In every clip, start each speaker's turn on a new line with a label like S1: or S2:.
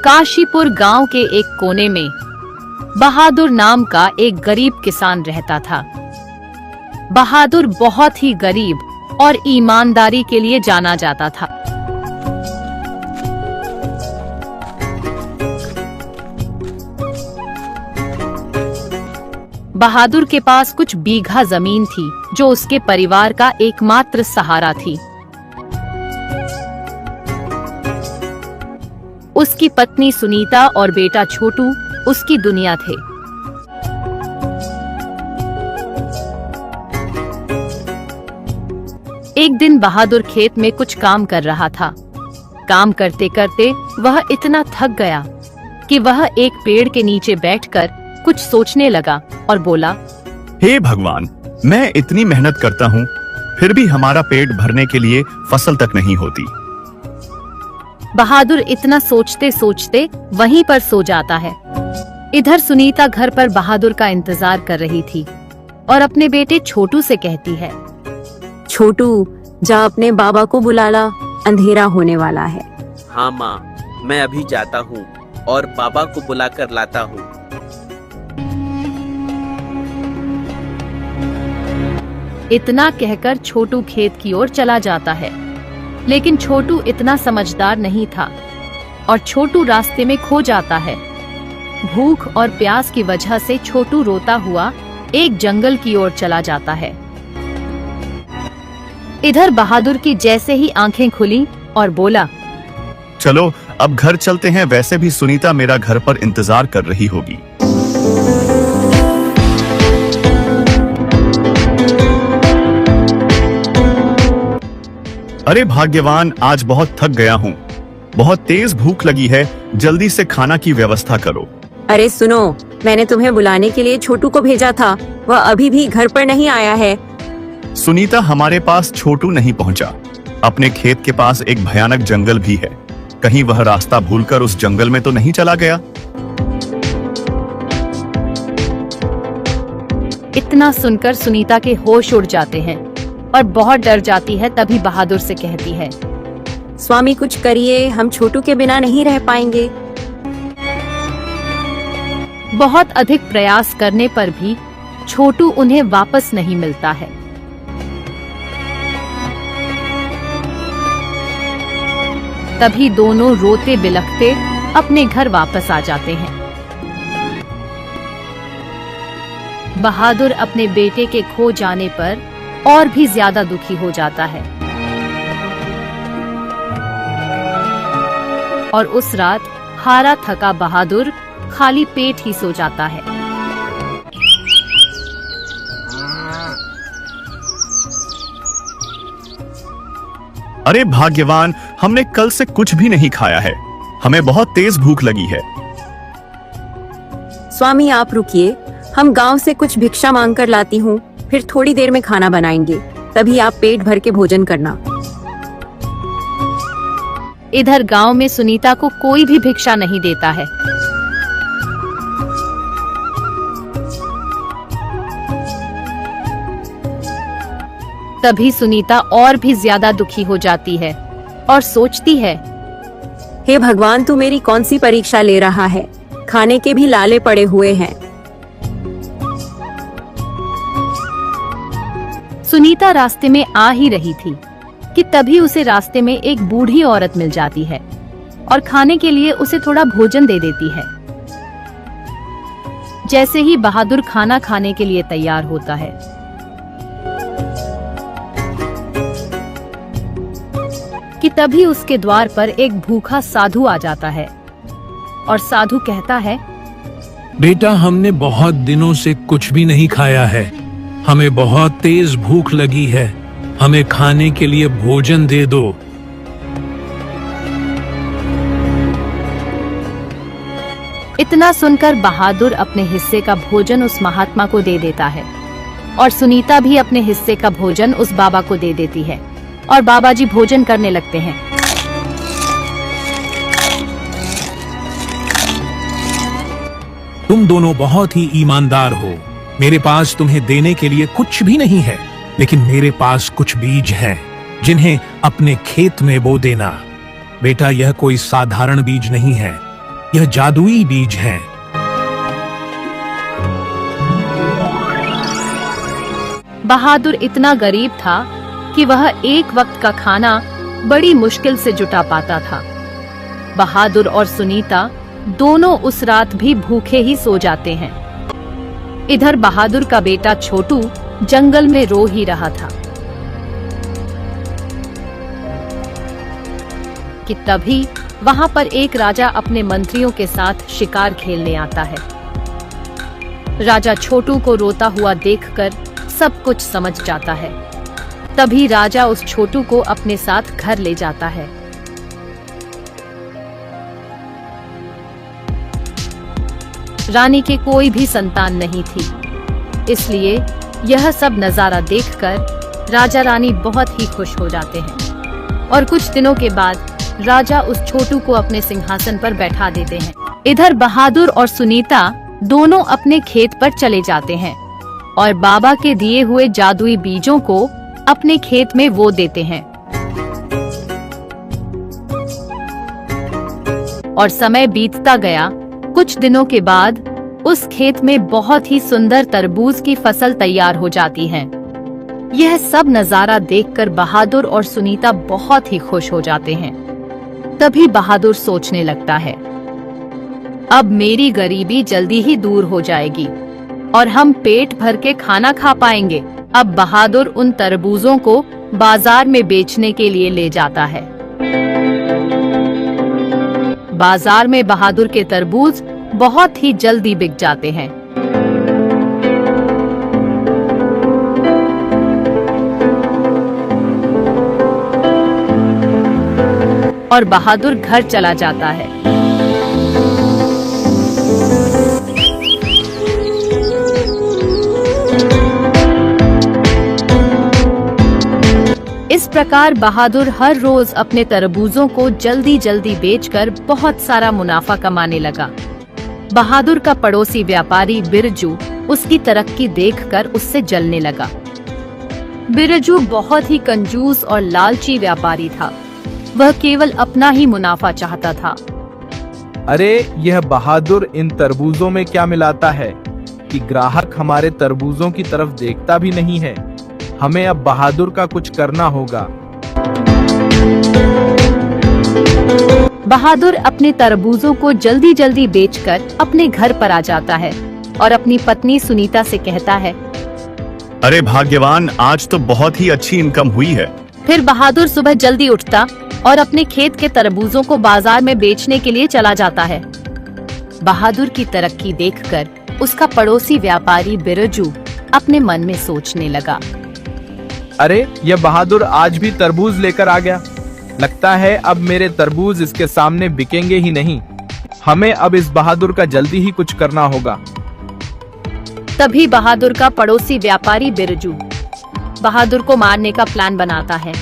S1: काशीपुर गांव के एक कोने में बहादुर नाम का एक गरीब किसान रहता था। बहादुर बहुत ही गरीब और ईमानदारी के लिए जाना जाता था। बहादुर के पास कुछ बीघा जमीन थी जो उसके परिवार का एकमात्र सहारा थी। उसकी पत्नी सुनीता और बेटा छोटू उसकी दुनिया थे। एक दिन बहादुर खेत में कुछ काम कर रहा था। काम करते करते वह इतना थक गया कि वह एक पेड़ के नीचे बैठकर कुछ सोचने लगा और बोला,
S2: हे भगवान, मैं इतनी मेहनत करता हूँ, फिर भी हमारा पेट भरने के लिए फसल तक नहीं होती।
S1: बहादुर इतना सोचते सोचते वहीं पर सो जाता है। इधर सुनीता घर पर बहादुर का इंतजार कर रही थी और अपने बेटे छोटू से कहती है,
S3: छोटू, जा अपने बाबा को बुला ला, अंधेरा होने वाला है।
S4: हाँ माँ, मैं अभी जाता हूँ और बाबा को बुला कर लाता हूँ।
S1: इतना कहकर छोटू खेत की ओर चला जाता है, लेकिन छोटू इतना समझदार नहीं था और छोटू रास्ते में खो जाता है। भूख और प्यास की वजह से छोटू रोता हुआ एक जंगल की ओर चला जाता है। इधर बहादुर की जैसे ही आंखें खुली और बोला,
S2: चलो अब घर चलते हैं, वैसे भी सुनीता मेरा घर पर इंतजार कर रही होगी। अरे भाग्यवान, आज बहुत थक गया हूँ, बहुत तेज भूख लगी है, जल्दी से खाना की व्यवस्था करो।
S3: अरे सुनो, मैंने तुम्हें बुलाने के लिए छोटू को भेजा था, वह अभी भी घर पर नहीं आया है।
S2: सुनीता, हमारे पास छोटू नहीं पहुँचा। अपने खेत के पास एक भयानक जंगल भी है, कहीं वह रास्ता भूलकर उस जंगल में तो नहीं चला गया?
S1: इतना सुनकर सुनीता के होश उड़ जाते हैं और बहुत डर जाती है। तभी बहादुर से कहती है,
S3: स्वामी कुछ करिए, हम छोटू के बिना नहीं रह पाएंगे।
S1: बहुत अधिक प्रयास करने पर भी छोटू उन्हें वापस नहीं मिलता है। तभी दोनों रोते बिलखते अपने घर वापस आ जाते हैं। बहादुर अपने बेटे के खो जाने पर और भी ज्यादा दुखी हो जाता है और उस रात हारा थका बहादुर खाली पेट ही सो जाता है।
S2: अरे भाग्यवान, हमने कल से कुछ भी नहीं खाया है, हमें बहुत तेज भूख लगी है।
S3: स्वामी आप रुकिए, हम गांव से कुछ भिक्षा मांग कर लाती हूँ, फिर थोड़ी देर में खाना बनाएंगे, तभी आप पेट भर के भोजन करना।
S1: इधर गांव में सुनीता को कोई भी भिक्षा नहीं देता है। तभी सुनीता और भी ज्यादा दुखी हो जाती है और सोचती है,
S3: हे भगवान, तू मेरी कौन सी परीक्षा ले रहा है, खाने के भी लाले पड़े हुए हैं।
S1: सुनीता रास्ते में आ ही रही थी कि तभी उसे रास्ते में एक बूढ़ी औरत मिल जाती है और खाने के लिए उसे थोड़ा भोजन दे देती है। जैसे ही बहादुर खाना खाने के लिए तैयार होता है, कि तभी उसके द्वार पर एक भूखा साधु आ जाता है और साधु कहता है,
S5: बेटा, हमने बहुत दिनों से कुछ भी नहीं खाया है, हमें बहुत तेज भूख लगी है, हमें खाने के लिए भोजन दे दो।
S1: इतना सुनकर बहादुर अपने हिस्से का भोजन उस महात्मा को दे देता है और सुनीता भी अपने हिस्से का भोजन उस बाबा को दे देती है और बाबा जी भोजन करने लगते हैं।
S5: तुम दोनों बहुत ही ईमानदार हो। मेरे पास तुम्हें देने के लिए कुछ भी नहीं है, लेकिन मेरे पास कुछ बीज हैं जिन्हें अपने खेत में बो देना। बेटा, यह कोई साधारण बीज नहीं है, यह जादुई बीज है।
S1: बहादुर इतना गरीब था कि वह एक वक्त का खाना बड़ी मुश्किल से जुटा पाता था। बहादुर और सुनीता दोनों उस रात भी भूखे ही सो जाते हैं। इधर बहादुर का बेटा छोटू जंगल में रो ही रहा था कि तभी वहां पर एक राजा अपने मंत्रियों के साथ शिकार खेलने आता है। राजा छोटू को रोता हुआ देखकर सब कुछ समझ जाता है। तभी राजा उस छोटू को अपने साथ घर ले जाता है। रानी के कोई भी संतान नहीं थी, इसलिए यह सब नजारा देखकर राजा रानी बहुत ही खुश हो जाते हैं और कुछ दिनों के बाद राजा उस छोटू को अपने सिंहासन पर बैठा देते हैं। इधर बहादुर और सुनीता दोनों अपने खेत पर चले जाते हैं और बाबा के दिए हुए जादुई बीजों को अपने खेत में बो देते हैं। और समय बीतता गया। कुछ दिनों के बाद उस खेत में बहुत ही सुंदर तरबूज की फसल तैयार हो जाती है। यह सब नजारा देखकर बहादुर और सुनीता बहुत ही खुश हो जाते हैं। तभी बहादुर सोचने लगता है, अब मेरी गरीबी जल्दी ही दूर हो जाएगी और हम पेट भर के खाना खा पाएंगे। अब बहादुर उन तरबूजों को बाजार में बेचने के लिए ले जाता है। बाजार में बहादुर के तरबूज बहुत ही जल्दी बिक जाते हैं। और बहादुर घर चला जाता है। इस प्रकार बहादुर हर रोज अपने तरबूजों को जल्दी जल्दी बेचकर बहुत सारा मुनाफा कमाने लगा। बहादुर का पड़ोसी व्यापारी बिरजू उसकी तरक्की देखकर उससे जलने लगा। बिरजू बहुत ही कंजूस और लालची व्यापारी था। वह केवल अपना ही मुनाफा चाहता था।
S6: अरे यह बहादुर इन तरबूजों में क्या मिलाता है कि ग्राहक हमारे तरबूजों की तरफ देखता भी नहीं है। हमें अब बहादुर का कुछ करना होगा।
S1: बहादुर अपने तरबूजों को जल्दी जल्दी बेचकर अपने घर पर आ जाता है और अपनी पत्नी सुनीता से कहता है,
S2: अरे भाग्यवान, आज तो बहुत ही अच्छी इनकम हुई है।
S1: फिर बहादुर सुबह जल्दी उठता और अपने खेत के तरबूजों को बाजार में बेचने के लिए चला जाता है। बहादुर की तरक्की देखकर उसका पड़ोसी व्यापारी बिरजू अपने मन में सोचने लगा,
S6: अरे यह बहादुर आज भी तरबूज लेकर आ गया। लगता है अब मेरे तरबूज इसके सामने बिकेंगे ही नहीं। हमें अब इस बहादुर का जल्दी ही कुछ करना होगा।
S1: तभी बहादुर का पड़ोसी व्यापारी बिरजू बहादुर को मारने का प्लान बनाता है।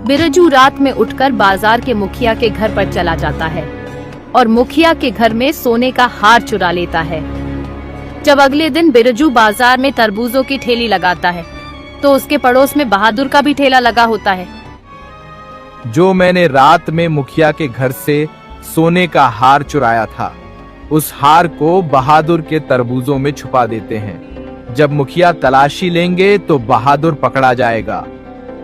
S1: बिरजू रात में उठकर बाजार के मुखिया के घर पर चला जाता है और मुखिया के घर में सोने का हार चुरा लेता है। जब अगले दिन बिरजू बाजार में तरबूजों की ठेली लगाता है तो उसके पड़ोस में बहादुर का भी ठेला लगा होता है।
S6: जो मैंने रात में मुखिया के घर से सोने का हार चुराया था, उस हार को बहादुर के तरबूजों में छुपा देते हैं। जब मुखिया तलाशी लेंगे तो बहादुर पकड़ा जाएगा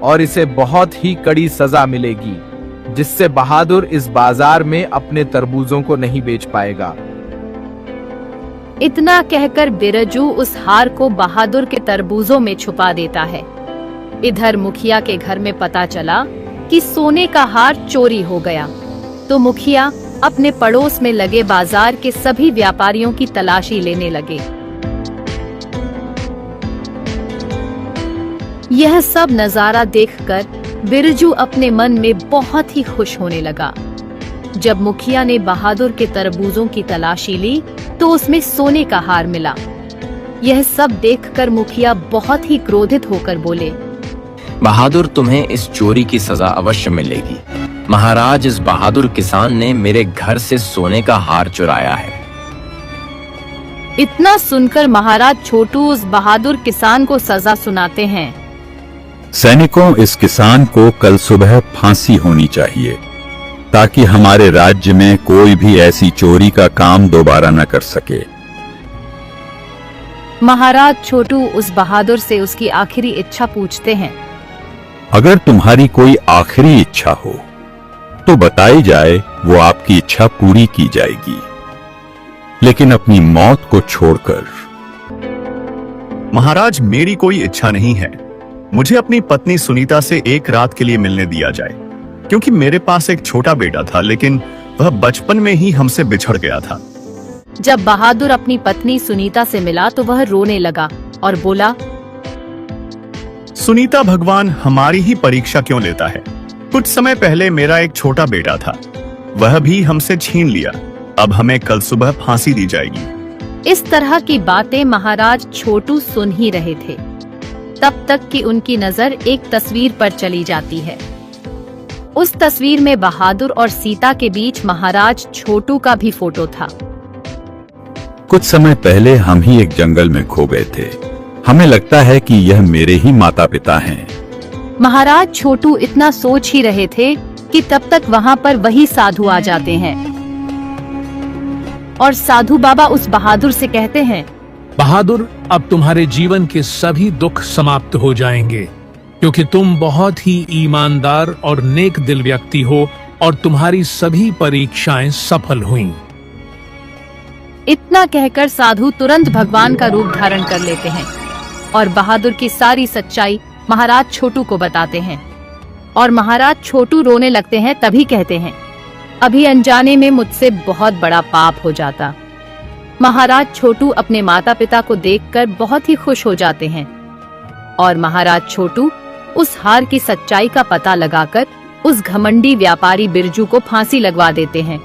S6: और इसे बहुत ही कड़ी सजा मिलेगी, जिससे बहादुर इस बाजार में अपने तरबूजों को नहीं बेच पाएगा।
S1: इतना कहकर बिरजू उस हार को बहादुर के तरबूजों में छुपा देता है। इधर मुखिया के घर में पता चला कि सोने का हार चोरी हो गया, तो मुखिया अपने पड़ोस में लगे बाजार के सभी व्यापारियों की तलाशी लेने लगे। यह सब नजारा देखकर बिरजू अपने मन में बहुत ही खुश होने लगा। जब मुखिया ने बहादुर के तरबूजों की तलाशी ली तो उसमें सोने का हार मिला। यह सब देखकर मुखिया बहुत ही क्रोधित होकर बोले,
S7: बहादुर, तुम्हें इस चोरी की सजा अवश्य मिलेगी। महाराज, इस बहादुर किसान ने मेरे घर से सोने का हार चुराया है।
S1: इतना सुनकर महाराज छोटू उस बहादुर किसान को सजा सुनाते हैं।
S8: सैनिकों, इस किसान को कल सुबह फांसी होनी चाहिए। ताकि हमारे राज्य में कोई भी ऐसी चोरी का काम दोबारा न कर सके।
S1: महाराज छोटू उस बहादुर से उसकी आखिरी इच्छा पूछते हैं।
S8: अगर तुम्हारी कोई आखिरी इच्छा हो तो बताई जाए, वो आपकी इच्छा पूरी की जाएगी, लेकिन अपनी मौत को छोड़कर।
S2: महाराज, मेरी कोई इच्छा नहीं है। मुझे अपनी पत्नी सुनीता से एक रात के लिए मिलने दिया जाए, क्योंकि मेरे पास एक छोटा बेटा था, लेकिन वह बचपन में ही हमसे बिछड़ गया था।
S1: जब बहादुर अपनी पत्नी सुनीता से मिला तो वह रोने लगा और बोला,
S2: सुनीता, भगवान हमारी ही परीक्षा क्यों लेता है? कुछ समय पहले मेरा एक छोटा बेटा था, वह भी हमसे छीन लिया। अब हमें कल सुबह फांसी दी जाएगी।
S1: इस तरह की बातें महाराज छोटू सुन ही रहे थे, तब तक कि उनकी नजर एक तस्वीर पर चली जाती है। उस तस्वीर में बहादुर और सीता के बीच महाराज छोटू का भी फोटो था।
S8: कुछ समय पहले हम ही एक जंगल में खो गए थे। हमें लगता है कि यह मेरे ही माता पिता हैं।
S1: महाराज छोटू इतना सोच ही रहे थे कि तब तक वहाँ पर वही साधु आ जाते हैं और साधु बाबा उस बहादुर से कहते हैं,
S5: बहादुर, अब तुम्हारे जीवन के सभी दुख समाप्त हो जाएंगे, क्योंकि तुम बहुत ही ईमानदार और नेक दिल व्यक्ति हो और तुम्हारी सभी परीक्षाएं सफल हुईं।
S1: इतना कहकर साधु तुरंत भगवान का रूप धारण कर लेते हैं और बहादुर की सारी सच्चाई महाराज छोटू को बताते हैं। और महाराज छोटू रोने लगते हैं, तभी कहते हैं, अभी अनजाने में मुझसे बहुत बड़ा पाप हो जाता। महाराज छोटू अपने माता पिता को देखकर बहुत ही खुश हो जाते हैं और महाराज छोटू उस हार की सच्चाई का पता लगाकर उस घमंडी व्यापारी बिरजू को फांसी लगवा देते हैं।